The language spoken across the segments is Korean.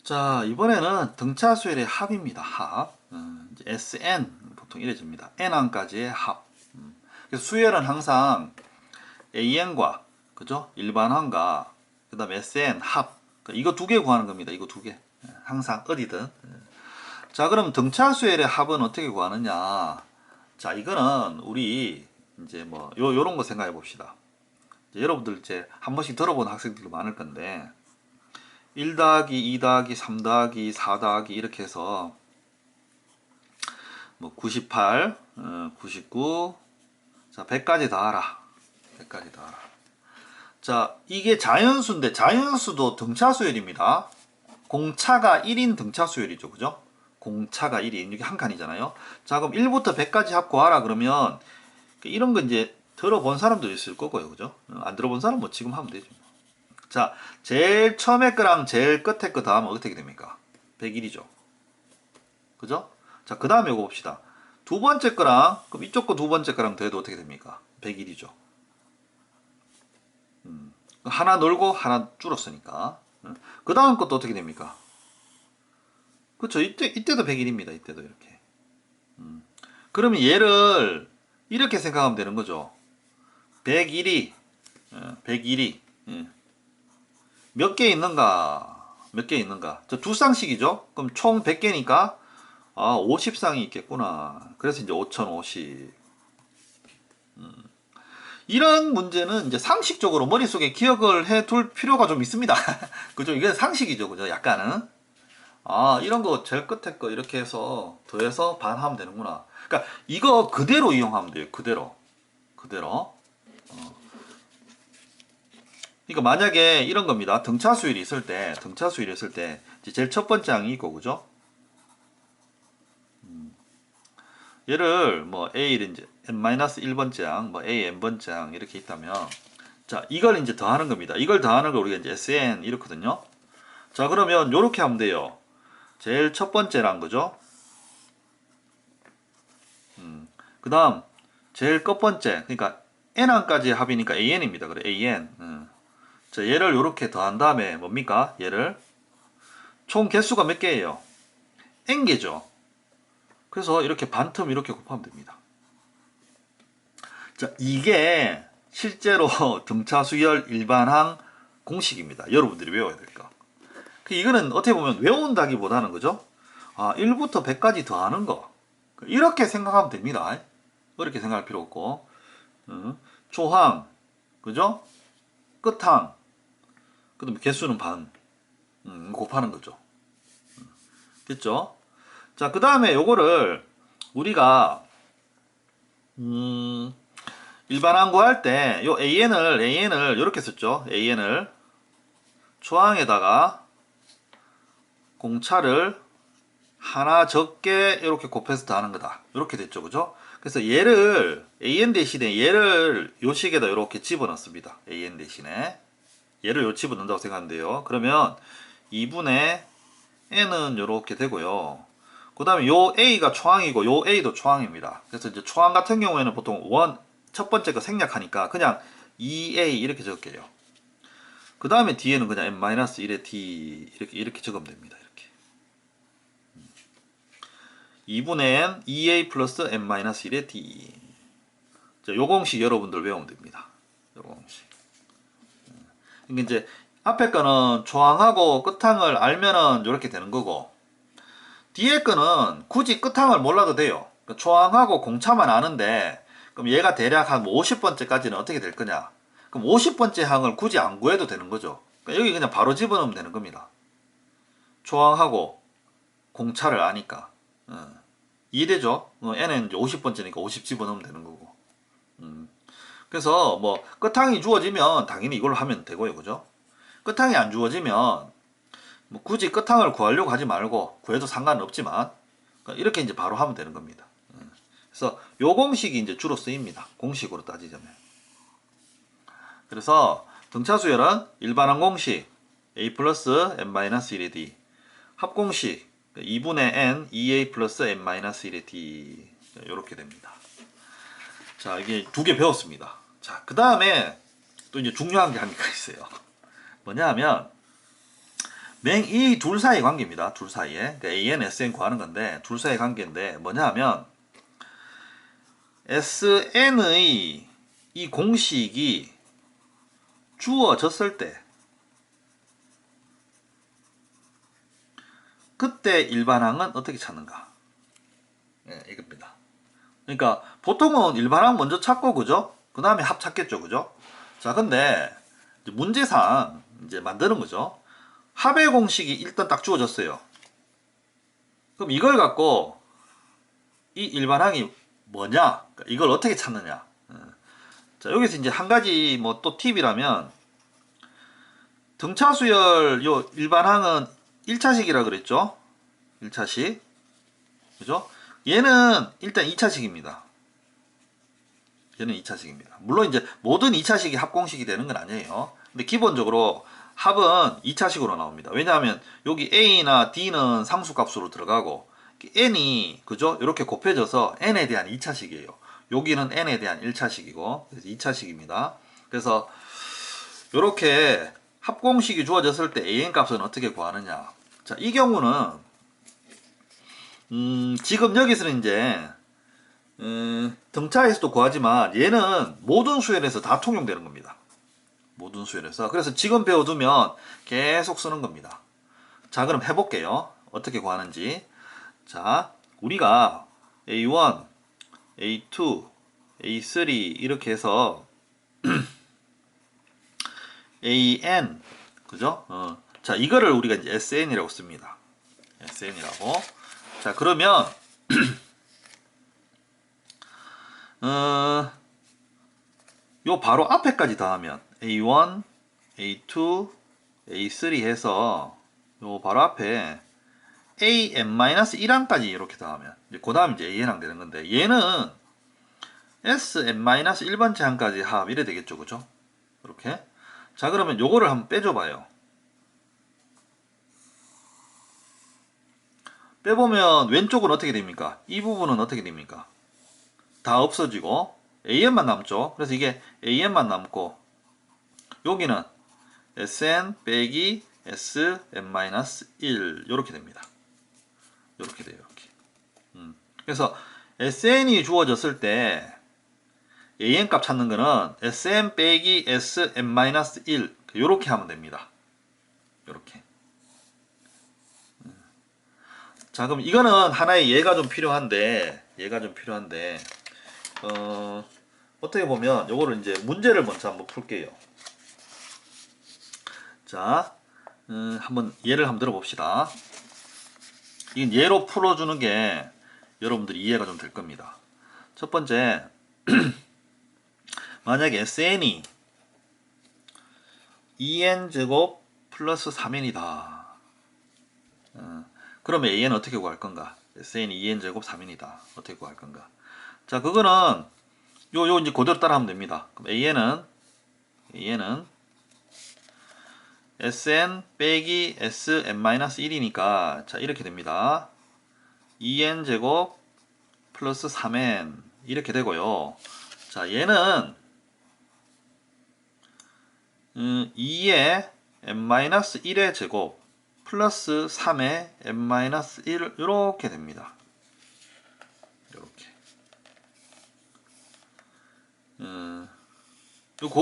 자, 이번에는 등차 수열의 합입니다. 합. 이제 SN 보통 이래집니다. N항까지의 합. 그래서 수열은 항상 AN과 그죠? 일반항과 그다음에 SN 합. 그러니까 이거 두 개 구하는 겁니다. 이거 두 개. 항상 어디든. 자, 그럼 등차 수열의 합은 어떻게 구하느냐? 자, 이거는 우리 이제 뭐 요런 거 생각해 봅시다. 여러분들 이제 한 번씩 들어본 학생들도 많을 건데 1 더하기 2 더하기 3 더하기 4 더하기 이렇게 해서 뭐 98, 99, 자 100까지 더하라. 100까지 더하라. 자, 이게 자연수인데 자연수도 등차 수열입니다. 공차가 1인 등차 수열이죠. 그죠? 공차가 1인. 이게 한 칸이잖아요. 자, 그럼 1부터 100까지 합 구하라 그러면 이런 거 이제 들어본 사람도 있을 거고요. 그죠? 안 들어본 사람 뭐 지금 하면 되죠. 자, 제일 처음에 거랑 제일 끝에 거 더하면 어떻게 됩니까? 101이죠. 그죠? 자, 그 다음에 이거 봅시다. 두 번째 거랑, 그럼 이쪽 거 두 번째 거랑 더해도 어떻게 됩니까? 101이죠. 하나 늘고 하나 줄었으니까. 그 다음 것도 어떻게 됩니까? 그쵸. 이때도 101입니다. 이때도 이렇게. 그러면 얘를 이렇게 생각하면 되는 거죠. 101이, 101이, 몇 개 있는가? 몇 개 있는가? 저 두 쌍씩이죠? 그럼 총 100개니까, 아, 50쌍이 있겠구나. 그래서 이제 5050. 이런 문제는 이제 상식적으로 머릿속에 기억을 해 둘 필요가 좀 있습니다. 그죠? 이게 상식이죠. 그죠? 약간은. 아, 이런 거 제일 끝에 거 이렇게 해서 더해서 반하면 되는구나. 그러니까 이거 그대로 이용하면 돼요. 그대로. 그대로. 그러니까 만약에 이런 겁니다. 등차 수율이 있을 때 이제 제일 첫 번째 항이 있고 그죠? 얘를 뭐 A를 이제 n-1번째 항, 뭐 A n번째 항 이렇게 있다면 자, 이걸 이제 더하는 겁니다. 이걸 더하는 걸 우리가 이제 SN 이렇거든요. 자, 그러면 요렇게 하면 돼요. 제일 첫 번째란 거죠. 그 다음 제일 끝 번째, 그러니까 n항까지 합이니까 AN입니다. 그래, AN. 자, 얘를 요렇게 더한 다음에 뭡니까? 얘를 총 개수가 몇 개예요? n개죠. 그래서 이렇게 반틈 이렇게 곱하면 됩니다. 자, 이게 실제로 등차 수열 일반항 공식입니다. 여러분들이 외워야 될 거. 이거는 어떻게 보면 외운다기보다는 그죠? 아, 1부터 100까지 더하는 거. 이렇게 생각하면 됩니다. 그렇게 생각할 필요 없고. 초항, 그죠? 끝항, 그 다음에 개수는 반. 곱하는 거죠. 됐죠? 자, 그 다음에 요거를 우리가, 일반항 구할 때, 요 AN을 이렇게 썼죠. AN을 초항에다가 공차를 하나 적게 이렇게 곱해서 더하는 거다. 이렇게 됐죠. 그죠? 그래서 얘를 AN 대신에 얘를 요 식에다 이렇게 집어넣습니다. AN 대신에 얘를 요 집어넣는다고 생각하는데요. 그러면 2분의 n은 이렇게 되고요. 그 다음에 요 a가 초항이고 요 a도 초항입니다. 그래서 이제 초항 같은 경우에는 보통 첫 번째 거 생략하니까 그냥 2a 이렇게 적을게요. 그 다음에 뒤에는 그냥 n-1의 t 이렇게 적으면 됩니다. 이렇게 2분의 n 2a 플러스 n-1의 t. 자, 요 공식 여러분들 외우면 됩니다. 요 공식. 이게 이제 앞에 거는 초항하고 끝항을 알면은 이렇게 되는 거고 뒤에 거는 굳이 끝항을 몰라도 돼요. 초항하고 공차만 아는데 그럼 얘가 대략 한 50번째까지는 어떻게 될 거냐? 그럼 50번째 항을 굳이 안 구해도 되는 거죠. 그러니까 여기 그냥 바로 집어넣으면 되는 겁니다. 초항하고 공차를 아니까. 이해되죠? n은 이제 50번째니까 50 집어넣으면 되는 거고. 그래서 뭐 끝항이 주어지면 당연히 이걸로 하면 되고요. 그죠? 끝항이 안 주어지면 뭐 굳이 끝항을 구하려고 하지 말고 구해도 상관은 없지만 이렇게 이제 바로 하면 되는 겁니다. 그래서 요 공식이 이제 주로 쓰입니다. 공식으로 따지자면. 그래서 등차 수열은 일반항 공식 a 플러스 n-1의 d 합공식 2분의 n 2a 플러스 n-1의 d 이렇게 됩니다. 자, 이게 두 개 배웠습니다. 자, 그 다음에 또 이제 중요한 게 하니까 있어요. 뭐냐 하면 이 둘 사이 관계입니다. 둘 사이에. 그러니까 AN, SN 구하는 건데 둘 사이 관계인데 뭐냐 하면 SN의 이 공식이 주어졌을 때 그때 일반항은 어떻게 찾는가? 예, 이겁니다. 그러니까 보통은 일반항 먼저 찾고 그죠? 그 다음에 합 찾겠죠, 그죠? 자, 근데 이제 문제상 이제 만드는 거죠. 합의 공식이 일단 딱 주어졌어요. 그럼 이걸 갖고 이 일반항이 뭐냐? 그러니까 이걸 어떻게 찾느냐? 자, 여기서 이제 한 가지 뭐 또 팁이라면 등차수열 요 일반항은 1차식이라 그랬죠? 1차식. 그죠? 얘는 일단 2차식입니다. 얘는 2차식입니다. 물론 이제 모든 2차식이 합공식이 되는 건 아니에요. 근데 기본적으로 합은 2차식으로 나옵니다. 왜냐하면 여기 A나 D는 상수값으로 들어가고 N이 그죠? 이렇게 곱해져서 N에 대한 2차식이에요. 여기는 N에 대한 1차식이고 그래서 2차식입니다. 그래서 이렇게 합공식이 주어졌을 때 AN 값은 어떻게 구하느냐. 자, 이 경우는 지금 여기서는 이제 등차에서도 구하지만 얘는 모든 수열에서 다 통용되는 겁니다. 모든 수열에서. 그래서 지금 배워두면 계속 쓰는 겁니다. 자, 그럼 해볼게요. 어떻게 구하는지. 자, 우리가 A1, A2, A3 이렇게 해서 AN 그죠? 자, 이거를 우리가 이제 SN이라고 씁니다. SN이라고. 자, 그러면 요 바로 앞에까지 더하면 A1, A2, A3 해서 요 바로 앞에 AN-1항까지 이렇게 더하면 그 다음 이제 AN항 되는 건데 얘는 SN-1번째 항까지 합 이래 되겠죠, 그죠? 이렇게. 자, 그러면 요거를 한번 빼줘 봐요. 빼보면 왼쪽은 어떻게 됩니까? 이 부분은 어떻게 됩니까? 다 없어지고 AN만 남죠. 그래서 이게 AN만 남고 여기는 SN 빼기 SN-1 이렇게 됩니다. 이렇게 돼요. 이렇게. 그래서 SN이 주어졌을 때 AN 값 찾는 거는 SN 빼기 SN-1 이렇게 하면 됩니다. 이렇게. 자, 그럼 이거는 하나의 예가 좀 필요한데 어떻게 보면 요거를 이제 문제를 먼저 한번 풀게요. 자, 한번 예를 한번 들어봅시다. 이건 예로 풀어주는 게 여러분들이 이해가 좀 될 겁니다. 첫 번째, 만약에 SN이 2n제곱 플러스 3n이다. 그러면 AN은 어떻게 구할 건가? SN이 2n제곱 3n이다. 어떻게 구할 건가? 자, 그거는 요 이제 그대로 따라하면 됩니다. 그럼 AN은 SN 빼기 SN-1이니까 자, 이렇게 됩니다. 2n제곱 플러스 3n 이렇게 되고요. 자, 얘는 2의 n-1의 제곱 플러스 3의 n-1 이렇게 됩니다. 이렇게.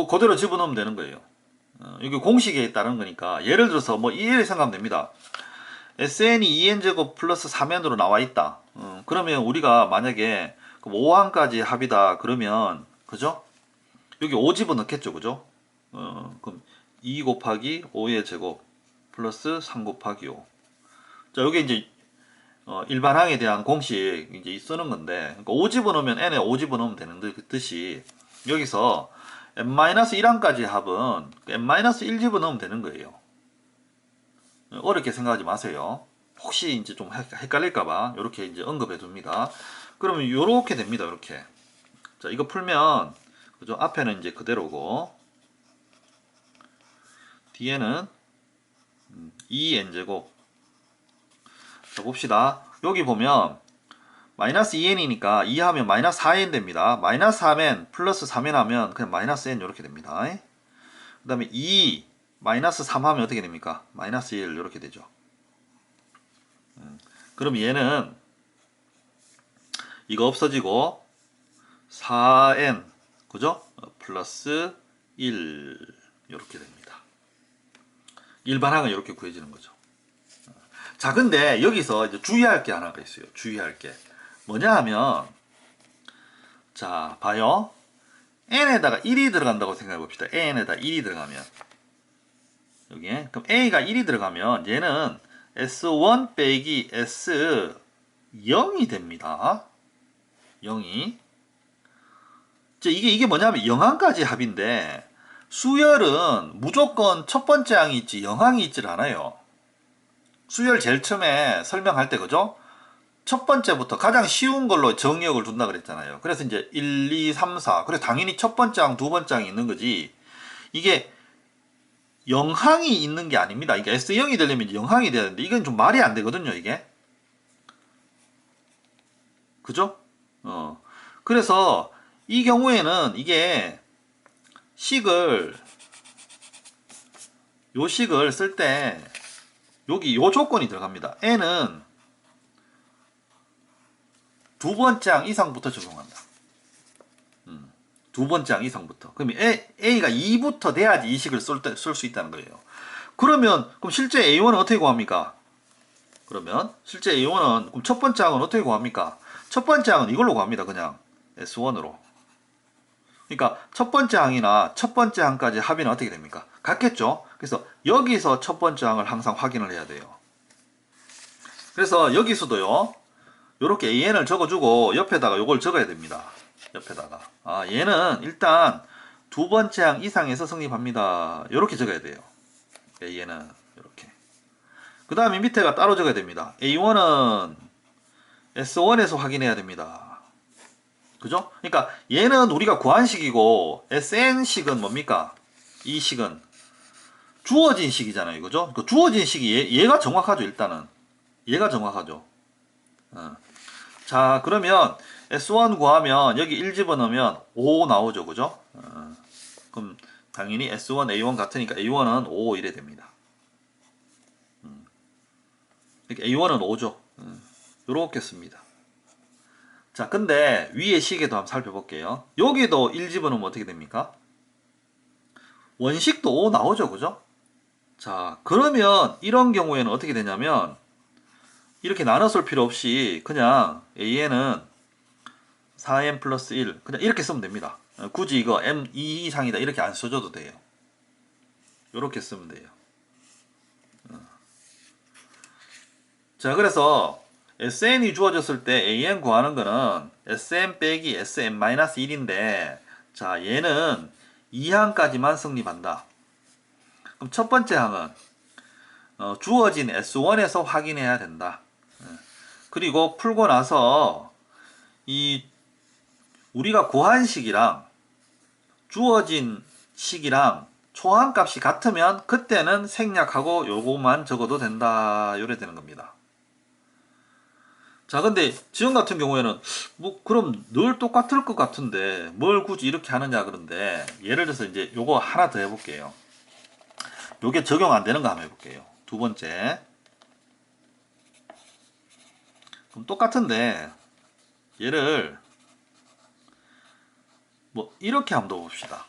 그대로 집어넣으면 되는 거예요. 여기 공식에 따른 거니까 예를 들어서 뭐 이해를 생각하면 됩니다. SN이 2n제곱 플러스 3n으로 나와 있다. 그러면 우리가 만약에 5항까지 합이다 그러면 그죠? 여기 5 집어넣겠죠, 그죠? 그럼 2 곱하기 5의 제곱 플러스 3 곱하기 5. 자, 여기 이제 일반항에 대한 공식 이제 쓰는 건데, 그러니까 5 집어넣으면 n에 5 집어넣으면 되는 듯이 여기서 n-1항까지 합은 n-1 집어넣으면 되는 거예요. 어렵게 생각하지 마세요. 혹시 이제 좀 헷갈릴까봐 이렇게 이제 언급해 둡니다. 그러면 이렇게 됩니다. 이렇게. 자, 이거 풀면 그죠? 앞에는 이제 그대로고 뒤에는 2n제곱. 자, 봅시다. 여기 보면 마이너스 2n이니까 2 하면 마이너스 4n 됩니다. 마이너스 3n 플러스 3n 하면 그냥 마이너스 n 이렇게 됩니다. 그 다음에 2 마이너스 3 하면 어떻게 됩니까? 마이너스 1 이렇게 되죠. 그럼 얘는 이거 없어지고 4n 그죠? 플러스 1 이렇게 됩니다. 일반항은 이렇게 구해지는 거죠. 자, 근데 여기서 이제 주의할 게 하나가 있어요. 주의할 게 뭐냐 하면, 자 봐요. n에다가 1이 들어간다고 생각해 봅시다. n에다 1이 들어가면 여기에 그럼 a가 1이 들어가면 얘는 s1 빼기 s 0이 됩니다. 0이. 이게 뭐냐면 영항까지 합인데, 수열은 무조건 첫 번째 항이 있지 영항이 있질 않아요. 수열 제일 처음에 설명할 때 그죠? 첫 번째부터 가장 쉬운 걸로 정의역을 둔다 그랬잖아요. 그래서 이제 1, 2, 3, 4. 그래서 당연히 첫 번째 항, 두 번째 항이 있는 거지. 이게 영항이 있는 게 아닙니다. 이게 S0이 되려면 영항이 돼야 되는데 이건 좀 말이 안 되거든요, 이게. 그죠? 그래서 이 경우에는 이게 요 식을 쓸 때 여기 요 조건이 들어갑니다. n은 두 번째 항 이상부터 적용한다. 두 번째 항 이상부터. 그럼 a가 2부터 돼야지 이 식을 쓸 수 있다는 거예요. 그럼 실제 a1은 어떻게 구합니까? 그러면 실제 a1은 그럼 첫 번째 항은 어떻게 구합니까? 첫 번째 항은 이걸로 구합니다. 그냥 s1으로. 그러니까 첫 번째 항이나 첫 번째 항까지 합의는 어떻게 됩니까? 같겠죠? 그래서 여기서 첫 번째 항을 항상 확인을 해야 돼요. 그래서 여기서도요, 요렇게 an을 적어주고 옆에다가 요걸 적어야 됩니다. 옆에다가 얘는 일단 두 번째 항 이상에서 성립합니다. 요렇게 적어야 돼요. a는 요렇게. 그 다음에 밑에가 따로 적어야 됩니다. a1은 s1에서 확인해야 됩니다. 그죠? 그러니까 얘는 우리가 구한 식이고 sn식은 뭡니까? 이 식은 주어진 식이잖아요. 그죠? 그 주어진 식이 얘가 정확하죠. 일단은 얘가 정확하죠. 자, 그러면 S1 구하면 여기 1 집어넣으면 5 나오죠. 그죠? 그럼 당연히 S1, A1 같으니까 A1은 5 이래 됩니다. 그러니까 A1은 5죠. 요렇게 씁니다. 자, 근데 위에 식에도 한번 살펴볼게요. 여기도 1 집어넣으면 어떻게 됩니까? 원식도 5 나오죠. 그죠? 자, 그러면 이런 경우에는 어떻게 되냐면 이렇게 나눠 쓸 필요 없이 그냥 AN은 4m 플러스 1 그냥 이렇게 쓰면 됩니다. 굳이 이거 m 2 이상이다 이렇게 안 써줘도 돼요. 이렇게 쓰면 돼요. 자, 그래서 SN이 주어졌을 때 AN 구하는 거는 SN 빼기 SM-1인데, 자, 얘는 2항까지만 성립한다. 그럼 첫 번째 항은 주어진 S1에서 확인해야 된다. 그리고 풀고 나서 이 우리가 구한 식이랑 주어진 식이랑 초항값이 같으면 그때는 생략하고 요거만 적어도 된다. 요래 되는 겁니다. 자, 근데 지금 같은 경우에는 뭐 그럼 늘 똑같을 것 같은데 뭘 굳이 이렇게 하느냐 그런데, 예를 들어서 이제 요거 하나 더 해볼게요. 요게 적용 안 되는 거 한번 해볼게요. 두 번째. 그럼 똑같은데 얘를 뭐 이렇게 한번 더 봅시다.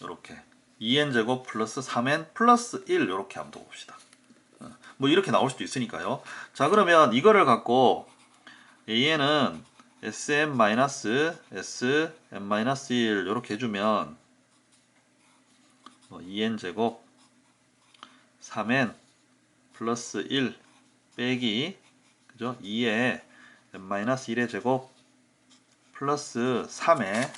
요렇게 2n제곱 플러스 3n 플러스 1 요렇게 한번 더 봅시다. 뭐 이렇게 나올 수도 있으니까요. 자, 그러면 이거를 갖고 an은 sm-sm-1 요렇게 해주면 2n제곱 3n 플러스 1 빼기 그죠? 2에 n-1의 제곱 플러스 3에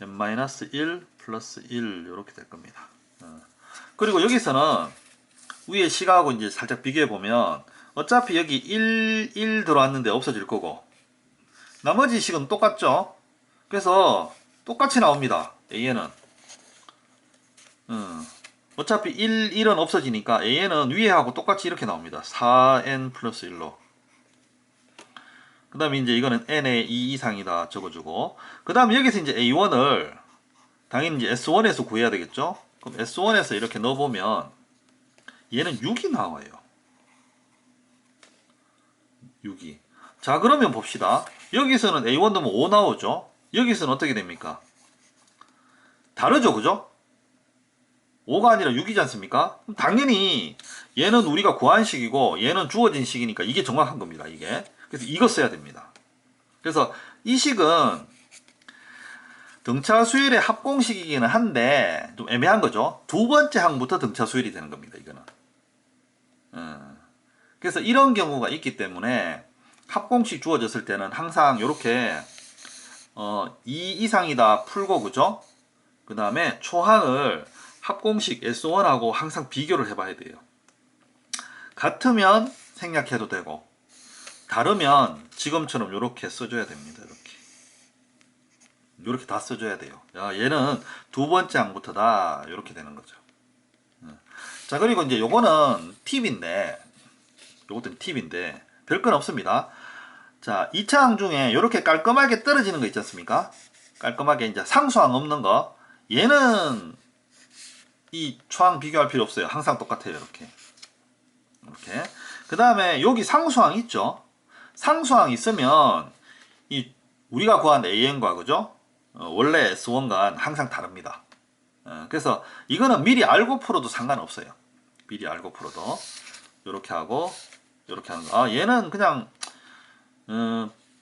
n-1 플러스 1 이렇게 될 겁니다. 그리고 여기서는 위에 식하고 이제 살짝 비교해 보면 어차피 여기 1 들어왔는데 없어질 거고 나머지 식은 똑같죠? 그래서 똑같이 나옵니다. AN은 어차피 1은 없어지니까 AN은 위에 하고 똑같이 이렇게 나옵니다. 4n 플러스 1로. 그 다음에 이제 이거는 n의 2 이상이다 적어주고, 그 다음에 여기서 이제 a1을 당연히 이제 s1에서 구해야 되겠죠. 그럼 S1에서 이렇게 넣어보면 얘는 6이 나와요. 6이. 자, 그러면 봅시다. 여기서는 A1 넣으면 5 나오죠. 여기서는 어떻게 됩니까? 다르죠, 그죠? 5가 아니라 6이지 않습니까? 그럼 당연히 얘는 우리가 구한 식이고 얘는 주어진 식이니까 이게 정확한 겁니다. 이게. 그래서 이거 써야 됩니다. 그래서 이 식은 등차 수열의 합공식이기는 한데 좀 애매한 거죠. 두 번째 항부터 등차 수열이 되는 겁니다. 이거는. 그래서 이런 경우가 있기 때문에 합공식 주어졌을 때는 항상 이렇게 2 이상이다 풀고 그죠? 그 다음에 초항을 합공식 S1하고 항상 비교를 해봐야 돼요. 같으면 생략해도 되고 다르면 지금처럼 이렇게 써줘야 됩니다. 이렇게 다 써줘야 돼요. 야, 얘는 두 번째 항부터다 이렇게 되는 거죠. 자, 그리고 이제 요거는 팁인데 요것도 팁인데 별건 없습니다. 자, 2차 항 중에 이렇게 깔끔하게 떨어지는 거 있지 않습니까? 깔끔하게 이제 상수항 없는 거 얘는 이 초항 비교할 필요 없어요. 항상 똑같아요. 이렇게 그 다음에 여기 상수항 있죠. 상수항 있으면 이 우리가 구한 AN과 그죠? 원래 S1과 항상 다릅니다. 그래서 이거는 미리 알고 풀어도 상관없어요. 미리 알고 풀어도 이렇게 하고 이렇게 하는 거. 아, 얘는 그냥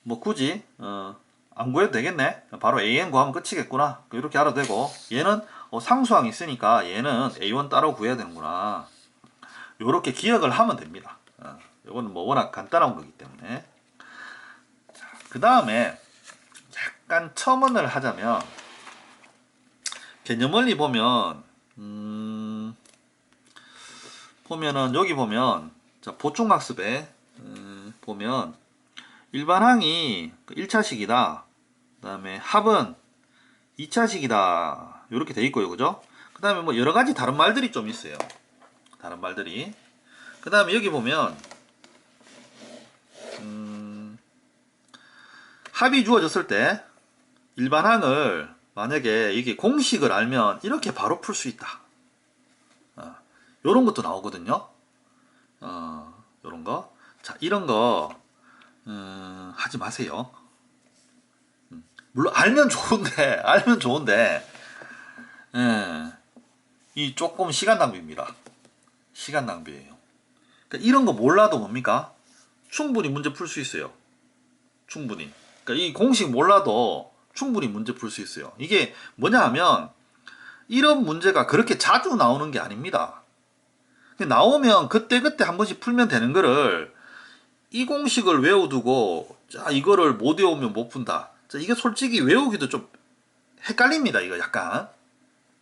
뭐 굳이 안 구해도 되겠네. 바로 AN 구하면 끝이겠구나. 이렇게 알아도 되고 얘는 상수항이 있으니까 얘는 A1 따로 구해야 되는구나. 이렇게 기억을 하면 됩니다. 이거는 뭐 워낙 간단한 거기 때문에. 그 다음에 약간 첨언을 하자면 개념원리 보면 보면은 여기 보면 자, 보충학습에 보면 일반항이 1차식이다. 그 다음에 합은 2차식이다. 이렇게 돼 있고요. 그죠? 그 다음에 뭐 여러 가지 다른 말들이 좀 있어요. 다른 말들이. 그 다음에 여기 보면 합이 주어졌을 때 일반항을 만약에 이게 공식을 알면 이렇게 바로 풀 수 있다. 요런 것도 나오거든요. 요런 거. 자, 이런 거 하지 마세요. 물론 알면 좋은데 이 조금 시간 낭비입니다. 시간 낭비예요. 그러니까 이런 거 몰라도 뭡니까? 충분히 문제 풀 수 있어요. 충분히. 그러니까 이 공식 몰라도 충분히 문제 풀 수 있어요. 이게 뭐냐 하면 이런 문제가 그렇게 자주 나오는 게 아닙니다. 나오면 그때그때 한 번씩 풀면 되는 거를 이 공식을 외워두고 자 이거를 못 외우면 못 푼다. 자, 이게 솔직히 외우기도 좀 헷갈립니다. 이거 약간.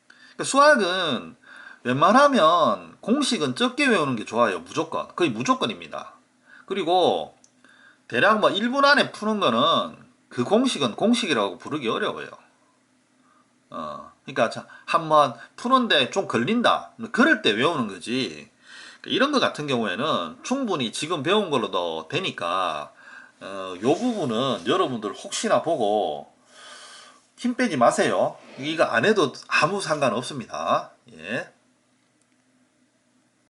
그러니까 수학은 웬만하면 공식은 적게 외우는 게 좋아요. 무조건. 거의 무조건입니다. 그리고 대략 뭐 1분 안에 푸는 거는 그 공식은 공식이라고 부르기 어려워요. 그러니까 한번 푸는데 좀 걸린다. 그럴 때 외우는 거지. 이런 거 같은 경우에는 충분히 지금 배운 걸로도 되니까 요 부분은 여러분들 혹시나 보고 힘 빼지 마세요. 이거 안 해도 아무 상관 없습니다. 예.